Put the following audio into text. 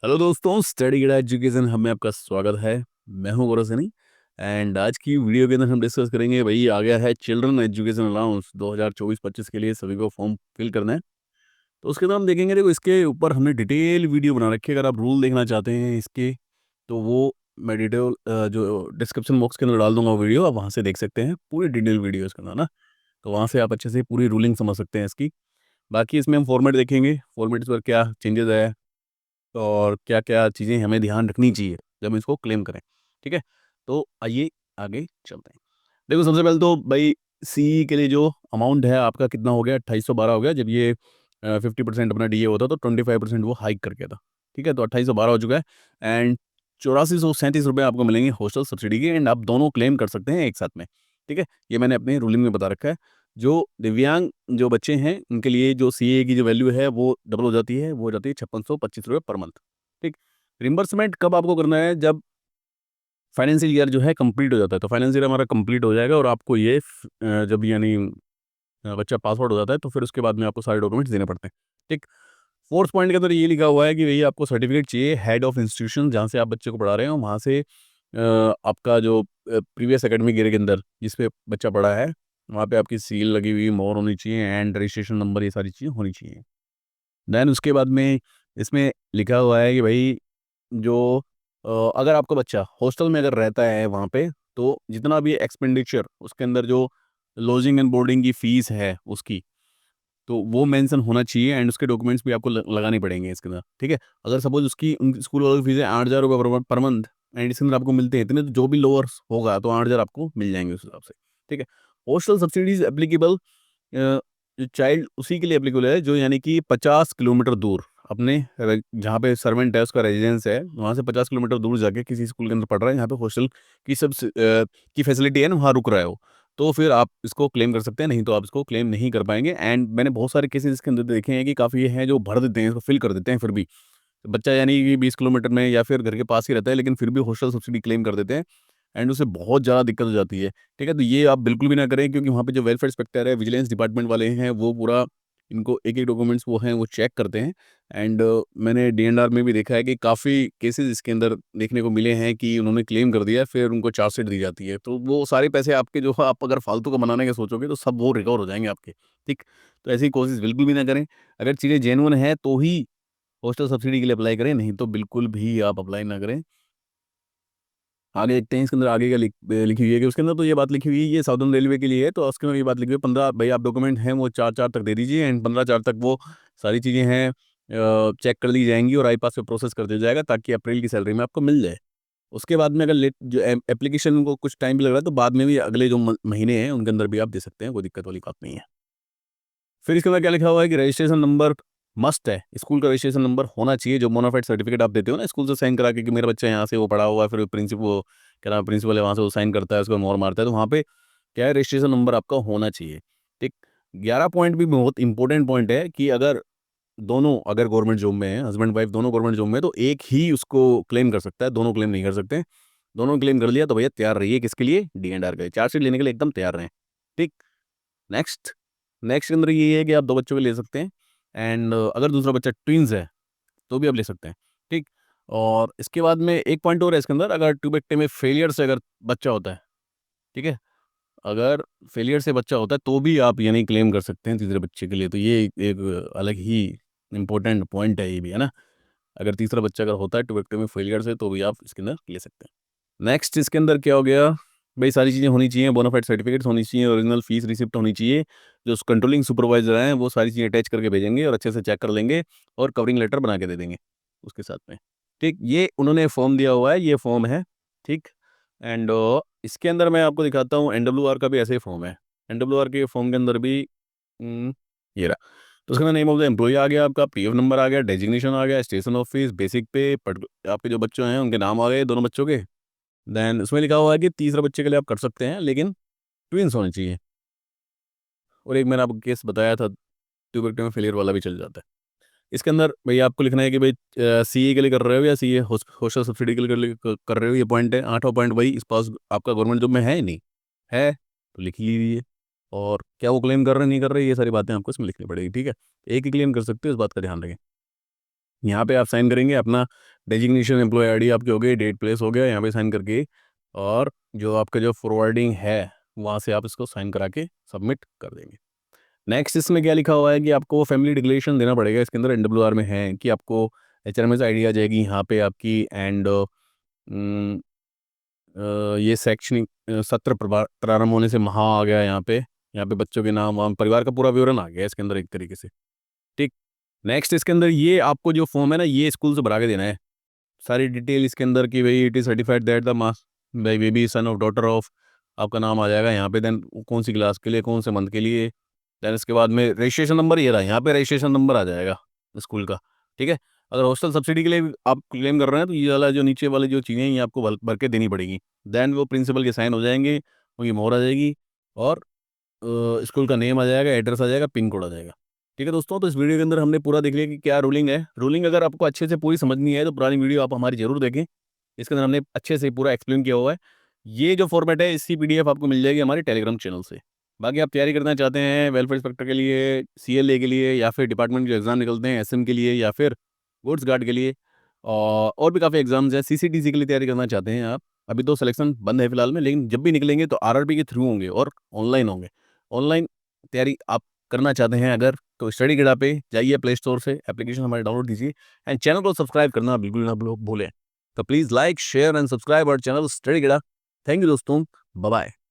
Hello दोस्तों, study गिरा education हमें आपका स्वागत है। मैं हूं गौरव सैनी एंड आज की वीडियो के अंदर हम डिस्कस करेंगे। भाई आ गया है चिल्ड्रन एजुकेशन अलाउंस 2024-25 के लिए सभी को फॉर्म फिल करना है। तो उसके अंदर हम देखेंगे, देखो इसके ऊपर हमने डिटेल वीडियो बना रखी है। अगर आप रूल देखना चाहते हैं इसके तो वो मैं डिटेल जो डिस्क्रिप्शन बॉक्स के अंदर डाल दूंगा वो वीडियो, आप वहाँ से देख सकते हैं पूरी डिटेल वीडियो इसके अंदर ना। तो वहाँ से आप अच्छे से पूरी रूलिंग समझ सकते हैं इसकी। बाकी इसमें हम फॉर्मेट देखेंगे, फॉर्मेट पर क्या चेंजेस है और क्या-क्या चीज़ें हमें ध्यान रखनी चाहिए जब हम इसको क्लेम करें, ठीक है? तो आइए आगे चलते हैं। देखो सबसे पहले तो भाई सीई के लिए जो अमाउंट है आपका कितना हो गया, 2812 हो गया। जब ये 50% अपना डीए होता तो 25% वो हाइक कर गया था, ठीक है? तो 2812 हो चुका है एंड ₹8437 आपको मिलेंगे हॉस्टल सब्सिडी के एंड आप दोनों क्लेम कर सकते हैं एक साथ में, ठीक है? ये मैंने अपने रूलिंग में बता रखा है। जो दिव्यांग जो बच्चे हैं उनके लिए जो सीए की जो वैल्यू है वो डबल हो जाती है, वो हो जाती है ₹5625 पर मंथ, ठीक? रिम्बर्समेंट कब आपको करना है, जब फाइनेंशियल ईयर जो है कंप्लीट हो जाता है। तो फाइनेंशियल ईयर हमारा कंप्लीट हो जाएगा और आपको ये जब यानी बच्चा पास आउट हो जाता है तो फिर उसके बाद में आपको सारे डॉक्यूमेंट्स देने पड़ते हैं, ठीक? फोर्थ पॉइंट के अंदर ये लिखा हुआ है कि भई आपको सर्टिफिकेट चाहिए हेड ऑफ इंस्टीट्यूशन जहाँ से आप बच्चे को पढ़ा रहे हो, वहाँ से आपका जो प्रीवियस एकेडमिक ईयर के अंदर जिस पे बच्चा पढ़ा है, वहाँ पे आपकी सील लगी हुई मोहर होनी चाहिए एंड रजिस्ट्रेशन नंबर, ये सारी चीज़ें होनी चाहिए। देन उसके बाद में इसमें लिखा हुआ है कि भई जो अगर आपका बच्चा हॉस्टल में अगर रहता है वहाँ पे, तो जितना भी एक्सपेंडिचर उसके अंदर जो लॉजिंग एंड बोर्डिंग की फ़ीस है उसकी, तो वो मेंशन होना चाहिए एंड उसके डॉक्यूमेंट्स भी आपको लगाने पड़ेंगे इसके अंदर, ठीक है? अगर सपोज़ उसकी उन स्कूल वालों की फ़ीस है ₹8000 पर मंथ एंड इसके अंदर आपको मिलते हैं इतने, तो जो भी लोअर होगा तो 8000 आपको मिल जाएँगे उस हिसाब से, ठीक है? हॉस्टल सब्सिडीज़ एप्लीकेबल जो चाइल्ड उसी के लिए एप्लीकेबल है जो यानी कि 50 किलोमीटर दूर अपने जहाँ पे सर्वेंट है उसका रेजिडेंस है, वहाँ से 50 किलोमीटर दूर जाके किसी स्कूल के अंदर पढ़ रहा है, जहाँ पे हॉस्टल की की फैसिलिटी है ना, वहाँ रुक रहा है वो। तो फिर आप इसको क्लेम कर सकते हैं, नहीं तो आप इसको क्लेम नहीं कर पाएँगे एंड मैंने बहुत सारे केसेज़ इसके अंदर देखे हैं कि काफ़ी हैं जो भर देते हैं, इसको फिल कर देते हैं फिर भी। बच्चा यानी कि 20 किलोमीटर में या फिर घर के पास ही रहता है, लेकिन फिर भी हॉस्टल सब्सिडी क्लेम कर देते हैं एंड उसे बहुत ज़्यादा दिक्कत हो जाती है, ठीक है? तो ये आप बिल्कुल भी ना करें क्योंकि वहाँ पे जो वेलफेयर इंस्पेक्टर है, विजिलेंस डिपार्टमेंट वाले हैं, वो पूरा इनको एक-एक डॉक्यूमेंट्स वो हैं, वो चेक करते हैं एंड मैंने डीएनआर में भी देखा है कि काफ़ी केसेज़ इसके अंदर देखने को मिले हैं कि उन्होंने क्लेम कर दिया, फिर उनको चार्जशीट दी जाती है। तो वो सारे पैसे आपके जो आप अगर फालतू का बनाने का सोचोगे, तो सब वो रिकवर हो जाएँगे आपके, ठीक? तो ऐसी कोशिश बिल्कुल भी ना करें। अगर चीज़ें जेन्युइन हैं, तो ही हॉस्टल सब्सिडी के लिए अप्लाई करें, नहीं तो बिल्कुल भी आप अप्लाई ना करें। आगे देखते हैं इसके अंदर आगे क्या लिखी हुई है कि उसके अंदर तो ये बात लिखी हुई है, ये साउदर्न रेलवे के लिए है, तो उसके अंदर ये बात लिखी हुई है 15 भई आप डॉक्यूमेंट हैं वो 4-4 तक दे दीजिए एंड 15-4 तक वो सारी चीज़ें हैं चेक कर ली जाएँगी और आई-पास पे प्रोसेस कर दिया जाएगा ताकि अप्रैल की सैलरी में आपको मिल जाए। उसके बाद में अगर लेट जो एप्लीकेशन को कुछ टाइम भी लग रहा है तो बाद में भी अगले जो महीने हैं उनके अंदर भी आप दे सकते हैं, कोई दिक्कत वाली बात नहीं है। फिर इसके अंदर क्या लिखा हुआ है कि रजिस्ट्रेशन नंबर मस्ट है, स्कूल का रजिस्ट्रेशन नंबर होना चाहिए, जो बोनाफाइड सर्टिफिकेट आप देते हो ना स्कूल से साइन करा के कि मेरा बच्चा यहाँ से वो पढ़ा हुआ है, फिर वो क्या नाम है प्रिंसिपल है वहाँ से वो साइन करता है, उसको मोहर मारता है, तो वहाँ पे क्या है रजिस्ट्रेशन नंबर आपका होना चाहिए, ठीक? 11 पॉइंट भी बहुत इंपॉर्टेंट पॉइंट है कि अगर गवर्नमेंट जॉब में है, हस्बैंड वाइफ दोनों गवर्नमेंट जॉब में है, तो एक ही उसको क्लेम कर सकता है, दोनों क्लेम नहीं कर सकते। दोनों क्लेम कर लिया तो भैया तैयार रहिए किसके लिए? डी-एन-आर के लिए, चार्जशीट लेने के लिए एकदम तैयार रहें, ठीक? नेक्स्ट नेक्स्ट के अंदर ये है कि आप 2 बच्चों के ले सकते हैं एंड अगर दूसरा बच्चा ट्विन्स है, तो भी आप ले सकते हैं, ठीक? और इसके बाद में एक पॉइंट और है इसके अंदर, अगर ट्यूबेक्टमी में फेलियर से अगर बच्चा होता है, ठीक है? अगर फेलियर से बच्चा होता है, तो भी आप यानी क्लेम कर सकते हैं तीसरे बच्चे के लिए, तो ये एक अलग ही इम्पोर्टेंट पॉइंट है ये भी, है ना? अगर तीसरा बच्चा अगर होता है ट्यूबेक्टमी फेलियर से, तो भी आप इसके अंदर ले सकते हैं। नेक्स्ट इसके अंदर क्या हो गया, भई सारी चीज़ें होनी चाहिए, बोनाफाइड सर्टिफिकेट्स होनी चाहिए, ओरिजिनल फीस रिसिप्ट होनी चाहिए। जो कंट्रोलिंग सुपरवाइज़र हैं, वो सारी चीज़ें अटैच करके भेजेंगे और अच्छे से चेक कर लेंगे और कवरिंग लेटर बना के दे देंगे उसके साथ में। ठीक, ये उन्होंने फॉर्म दिया हुआ है, ये फॉर्म है, ठीक? एंड इसके अंदर मैं आपको दिखाता हूँ एनडब्ल्यूआर का भी ऐसे ही फॉर्म है। एनडब्ल्यूआर के फॉर्म के अंदर भी ये रहा। तो उसके अंदर नेम ऑफ द एम्प्लॉयी आ गया आपका, पीएफ नंबर आ गया, डेजिग्नेशन आ गया, स्टेशन ऑफ फीस, बेसिक पे, आपके जो बच्चे हैं उनके नाम आ गए दोनों बच्चों के। देन उसमें लिखा हुआ है कि तीसरा बच्चे के लिए आप कर सकते हैं, लेकिन ट्विन्स होने चाहिए। और एक मैंने आपको केस बताया था, ट्यूबेक्टमी फेलियर वाला भी चल जाता है। इसके अंदर भैया आपको लिखना है कि भई सीए के लिए कर रहे हो या सीए हॉस्टल सब्सिडी के लिए कर रहे हो, ये पॉइंट है। 8वां पॉइंट वही, स्पाउस आपका गवर्नमेंट जॉब में है या नहीं? है, तो लिख लीजिए। और क्या वो क्लेम कर रहे हैं, नहीं कर रहे, ये सारी बातें आपको इसमें लिखनी पड़ेगी, ठीक है? एक ही क्लेम कर सकते हो, इस बात का ध्यान रखें। यहाँ पे आप साइन करेंगे, अपना डेजिग्नेशन एम्प्लॉय आईडी आपकी हो गई, डेट प्लेस हो गया, यहाँ पे साइन करके और जो आपका जो फॉरवर्डिंग है वहाँ से आप इसको साइन करा के सबमिट कर देंगे। नेक्स्ट इसमें क्या लिखा हुआ है कि आपको फैमिली डिक्लेरेशन देना पड़ेगा। इसके अंदर एनडब्ल्यूआर में है कि आपको एचआरएमएस आईडी आ जाएगी यहाँ पे आपकी, एंड ये शैक्षणिक सत्र प्रारंभ होने से महा आ गया यहाँ पे बच्चों के नाम वाम परिवार का पूरा विवरण आ गया इसके अंदर एक तरीके से। ठीक। नेक्स्ट इसके अंदर ये आपको जो फॉर्म है ना, ये स्कूल से भरा के देना है, सारी डिटेल इसके अंदर कि भाई it is certified that the mass भाई baby son of daughter of, आपका नाम आ जाएगा यहाँ पे, देन कौन सी क्लास के लिए, कौन से मंथ के लिए, देन इसके बाद में रजिस्ट्रेशन नंबर ये रहा, यहाँ पे रजिस्ट्रेशन नंबर आ जाएगा स्कूल का। ठीक है। अगर हॉस्टल सब्सिडी के लिए भी आप क्लेम कर रहे हैं तो ये वाला जो नीचे वाली जो चीज़ें हैं ये आपको भर भर के देनी पड़ेगी। देन वो प्रिंसिपल के साइन हो जाएंगे, उनकी मोहर आ जाएगी और स्कूल का नेम आ जाएगा, एड्रेस आ जाएगा, पिन कोड आ जाएगा। ठीक है दोस्तों, तो इस वीडियो के अंदर हमने पूरा देख लिया कि क्या रूलिंग है। रूलिंग अगर आपको अच्छे से पूरी समझनी है तो पुरानी वीडियो आप हमारी जरूर देखें, इसके अंदर हमने अच्छे से पूरा एक्सप्लेन किया हुआ है। ये जो फॉर्मेट है इसकी पीडीएफ आपको मिल जाएगी हमारे टेलीग्राम चैनल से। बाकी आप तैयारी करना चाहते हैं वेलफेयर इंस्पेक्टर के लिए, सीएलए के लिए, या फिर डिपार्टमेंट जो एग्जाम निकलते हैं एसएम के लिए, या फिर गुड्स गार्ड के लिए, और भी काफ़ी एग्जाम्स हैं, सीसीटीसी के लिए तैयारी करना चाहते हैं आप, अभी तो सिलेक्शन बंद है फिलहाल में, लेकिन जब भी निकलेंगे तो आरआरबी के थ्रू होंगे और ऑनलाइन होंगे। ऑनलाइन तैयारी आप करना चाहते हैं अगर, तो स्टडी गड़ा पे जाइए, प्ले स्टोर से एप्लीकेशन हमारे डाउनलोड कीजिए एंड चैनल को सब्सक्राइब करना बिल्कुल ना भूलें। तो please like share and subscribe our channel study Gadda. Thank you दोस्तों, बाय बाय।